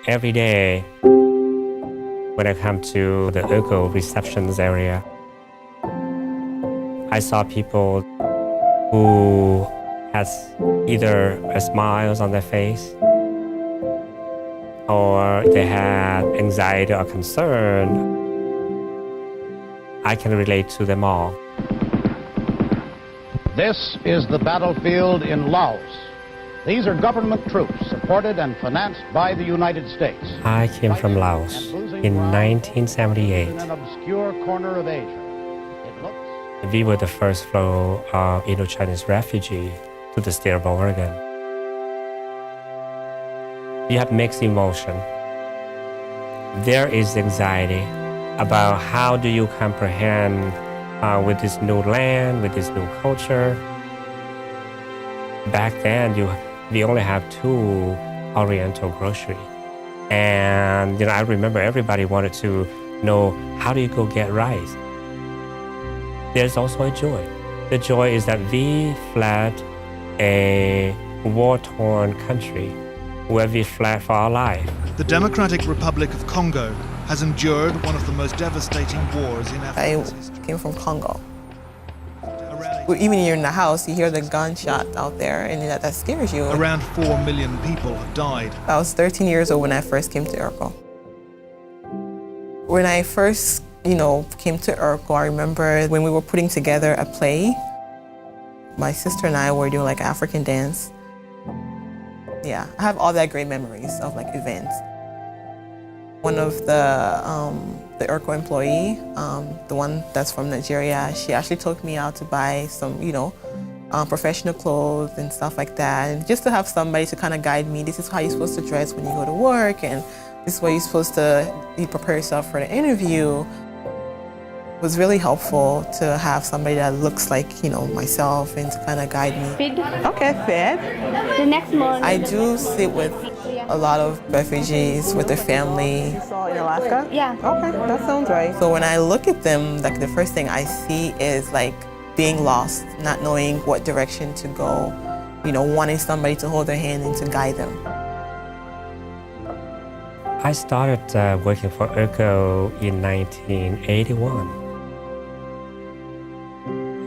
every day when I come to the IRCO receptions area, I saw people who has either a smiles on their face or they had anxiety or concern. I can relate to them all. This is the battlefield in Laos. These are government troops supported and financed by the United States. I came from Laos in 1978. In an obscure corner of Asia. We were the first flow of Indo-Chinese refugees to the state of Oregon. You have mixed emotion. There is anxiety about how do you comprehend with this new land, with this new culture. Back then, we only have 2 Oriental grocery. And I remember everybody wanted to know, how do you go get rice? There's also a joy. The joy is that we fled a war-torn country where we fled for our life. The Democratic Republic of Congo has endured one of the most devastating wars in Africa's history. I came from Congo. Even you're in the house, you hear the gunshot out there, and that scares you. Around 4 million people have died. I was 13 years old when I first came to IRCO. When I first, came to IRCO, I remember when we were putting together a play. My sister and I were doing like African dance. Yeah, I have all that great memories of like events. One of the IRCO employee, the one that's from Nigeria, she actually took me out to buy some, professional clothes and stuff like that. And just to have somebody to kind of guide me, this is how you're supposed to dress when you go to work, and this is what you're supposed to prepare yourself for the interview. It was really helpful to have somebody that looks like, myself and to kind of guide me. Feed. Okay, fed. The next morning. I do sit with a lot of refugees with their family. You saw in Alaska? Yeah. Okay, that sounds right. So when I look at them, like the first thing I see is like being lost, not knowing what direction to go, wanting somebody to hold their hand and to guide them. I started working for IRCO in 1981.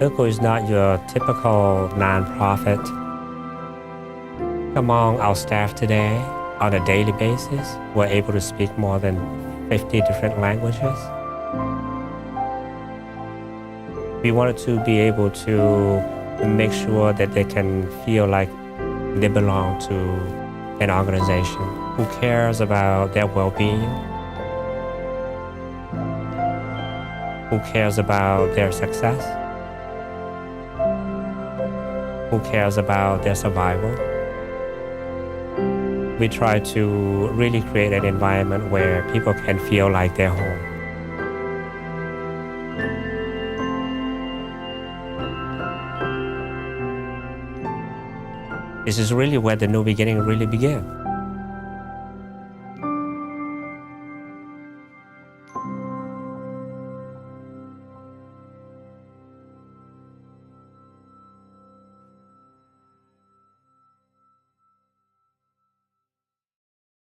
IRCO is not your typical nonprofit. Among our staff today, on a daily basis, we're able to speak more than 50 different languages. We wanted to be able to make sure that they can feel like they belong to an organization who cares about their well-being, who cares about their success, who cares about their survival. We try to really create an environment where people can feel like they're home. This is really where the new beginning really began.